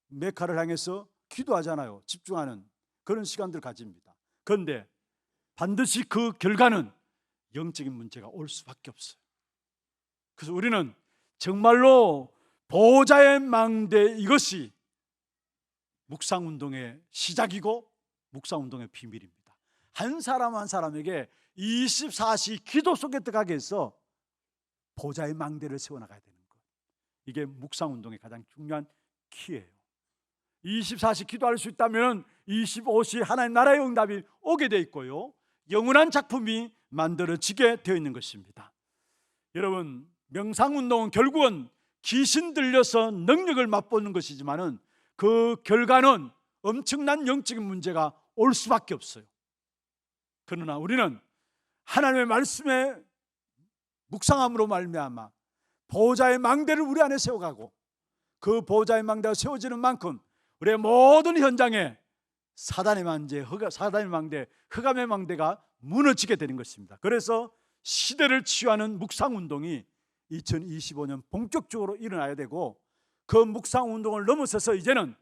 메카를 향해서 기도하잖아요. 집중하는 그런 시간들 가집니다. 그런데 반드시 그 결과는 영적인 문제가 올 수밖에 없어요. 그래서 우리는 정말로 보호자의 망대, 이것이 묵상운동의 시작이고 묵상운동의 비밀입니다. 한 사람 한 사람에게 24시 기도 속에 들어가게 해서 보호자의 망대를 세워나가야 되는 것, 이게 묵상운동의 가장 중요한 키예요. 24시 기도할 수 있다면 25시 하나님 나라의 응답이 오게 돼 있고요, 영원한 작품이 만들어지게 되어 있는 것입니다. 여러분, 명상운동은 결국은 귀신 들려서 능력을 맛보는 것이지만은 그 결과는 엄청난 영적인 문제가 올 수밖에 없어요. 그러나 우리는 하나님의 말씀에 묵상함으로 말미암아 보호자의 망대를 우리 안에 세워가고, 그 보호자의 망대가 세워지는 만큼 우리의 모든 현장에 사단의 망대, 흑암의 망대가 무너지게 되는 것입니다. 그래서 시대를 치유하는 묵상운동이 2025년 본격적으로 일어나야 되고, 그 묵상운동을 넘어서서 이제는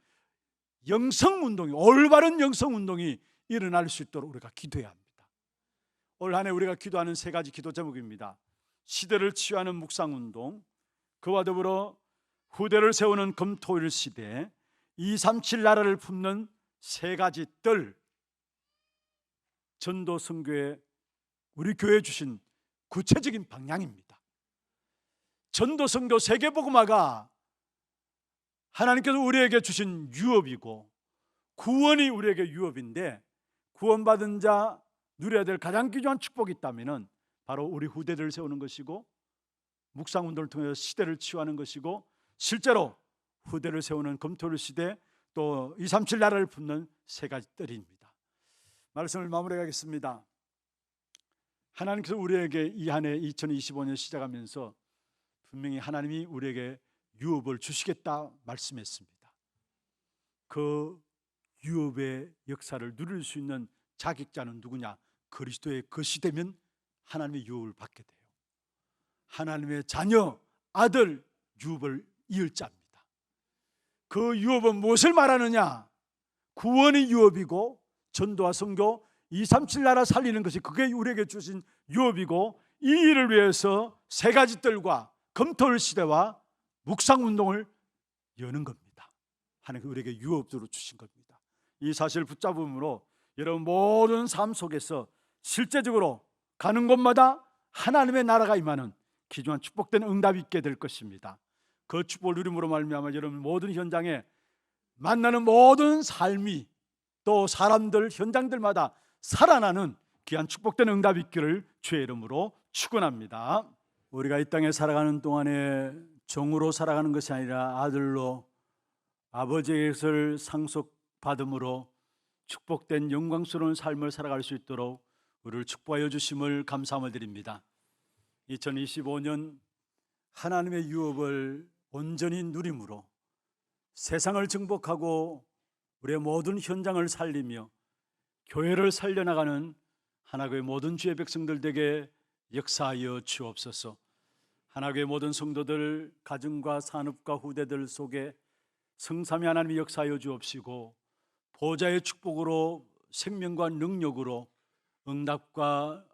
영성운동이, 올바른 영성운동이 일어날 수 있도록 우리가 기도해야 합니다. 올 한 해 우리가 기도하는 3가지 기도 제목입니다. 시대를 치유하는 묵상운동, 그와 더불어 후대를 세우는 금토일 시대, 237 나라를 품는 3가지 뜰, 전도 선교에 우리 교회에 주신 구체적인 방향입니다. 전도 선교 세계복음화가 하나님께서 우리에게 주신 유업이고, 구원이 우리에게 유업인데, 구원받은 자 누려야 될 가장 귀중한 축복이 있다면 바로 우리 후대들을 세우는 것이고, 묵상운동을 통해서 시대를 치유하는 것이고, 실제로 후대를 세우는 금토일 시대, 또 237 나라를 품는 3가지 뜰입니다. 말씀을 마무리하겠습니다. 하나님께서 우리에게 이 한 해 2025년 시작하면서 분명히 하나님이 우리에게 유업을 주시겠다 말씀했습니다. 그 유업의 역사를 누릴 수 있는 자격자는 누구냐? 그리스도의 것이 되면 하나님의 유업을 받게 돼요. 하나님의 자녀, 아들 유업을 이을 자입니다. 그 유업은 무엇을 말하느냐? 구원이 유업이고, 전도와 선교, 237 나라 살리는 것이 그게 우리에게 주신 유업이고, 이 일을 위해서 3가지 뜰과 금토일 시대와 묵상운동을 여는 겁니다. 하나님께서 우리에게 유업으로 주신 겁니다. 이 사실을 붙잡음으로 여러분 모든 삶 속에서 실제적으로 가는 곳마다 하나님의 나라가 임하는 귀중한 축복된 응답이 있게 될 것입니다. 그 축복을 누림으로 말미암아 여러분 모든 현장에 만나는 모든 삶이, 또 사람들, 현장들마다 살아나는 귀한 축복된 응답이 있기를 주의 이름으로 축원합니다. 우리가 이 땅에 살아가는 동안에 종으로 살아가는 것이 아니라 아들로 아버지의 것을 상속받음으로 축복된 영광스러운 삶을 살아갈 수 있도록 우리를 축복하여 주심을 감사함을 드립니다. 2025년 하나님의 유업을 온전히 누림으로 세상을 정복하고 우리의 모든 현장을 살리며 교회를 살려나가는 하나교회 모든 주의 백성들 되게 역사하여 주옵소서. 하나교회 모든 성도들, 가정과 산업과 후대들 속에 성삼위 하나님이 역사하여 주옵시고, 보호자의 축복으로 생명과 능력으로 응답과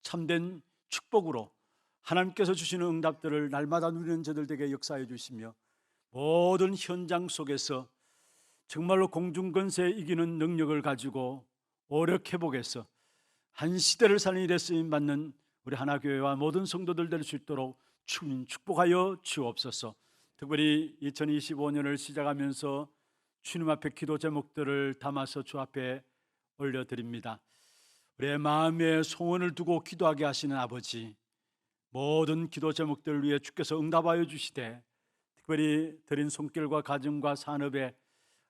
참된 축복으로 하나님께서 주시는 응답들을 날마다 누리는 저들 되게 역사해 주시며, 모든 현장 속에서 정말로 공중권세에 이기는 능력을 가지고 오력 회복해서 한 시대를 살린 일에 쓰임받는 우리 하나교회와 모든 성도들 될 수 있도록 주님 축복하여 주옵소서. 특별히 2025년을 시작하면서 주님 앞에 기도 제목들을 담아서 주 앞에 올려드립니다. 우리의 마음에 소원을 두고 기도하게 하시는 아버지, 모든 기도 제목들을 위해 주께서 응답하여 주시되 특별히 드린 손길과 가정과 산업에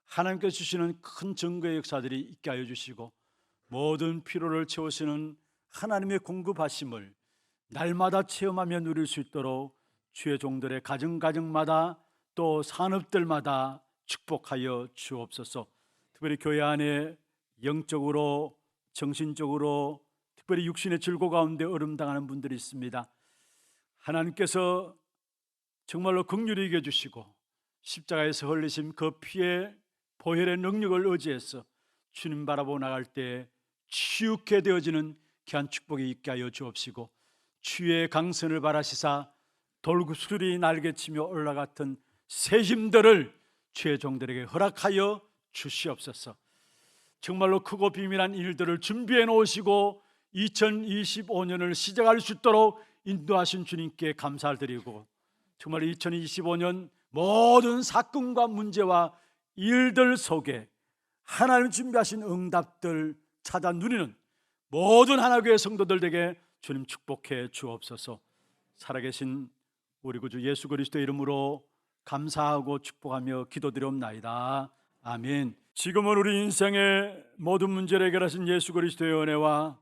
하나님께서 주시는 큰 증거의 역사들이 있게 하여 주시고 모든 필요를 채우시는 하나님의 공급하심을 날마다 체험하며 누릴 수 있도록 주의 종들의 가정마다 또 산업들마다 축복하여 주옵소서. 특별히 교회 안에 영적으로 정신적으로 특별히 육신의 질고 가운데 얼음당하는 분들이 있습니다. 하나님께서 정말로 긍휼히 여겨주시고 십자가에서 흘리신 그 피의 보혈의 능력을 의지해서 주님 바라보고 나갈 때 치유케 되어지는 귀한 축복이 있게 하여 주옵시고 주의 강선을 바라시사 돌구슬이 날개치며 올라갔던 새 힘들을 주의 종들에게 허락하여 주시옵소서. 정말로 크고 비밀한 일들을 준비해 놓으시고 2025년을 시작할 수 있도록 인도하신 주님께 감사를 드리고 정말 2025년 모든 사건과 문제와 일들 속에 하나님 준비하신 응답들 찾아 누리는 모든 하나교회 성도들에게 주님 축복해 주옵소서. 살아계신 우리 구주 예수 그리스도의 이름으로 감사하고 축복하며 기도드리옵나이다. 아멘. 지금은 우리 인생의 모든 문제를 해결하신 예수 그리스도의 은혜와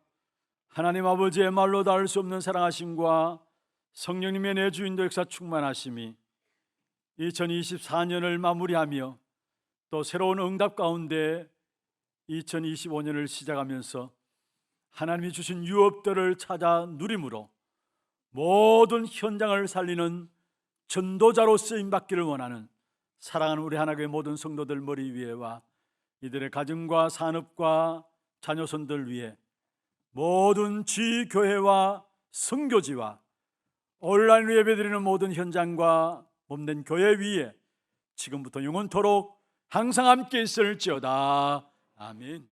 하나님 아버지의 말로 닿을 수 없는 사랑하심과 성령님의 내주인도 역사 충만하심이 2024년을 마무리하며 또 새로운 응답 가운데 2025년을 시작하면서 하나님이 주신 유업들을 찾아 누림으로 모든 현장을 살리는 전도자로 쓰임받기를 원하는 사랑하는 우리 하나교회 모든 성도들 머리 위에와 이들의 가정과 산업과 자녀손들 위에 모든 지교회와 선교지와 온라인으로 예배드리는 모든 현장과 몸된 교회 위에 지금부터 영원토록 항상 함께 있을지어다. 아멘.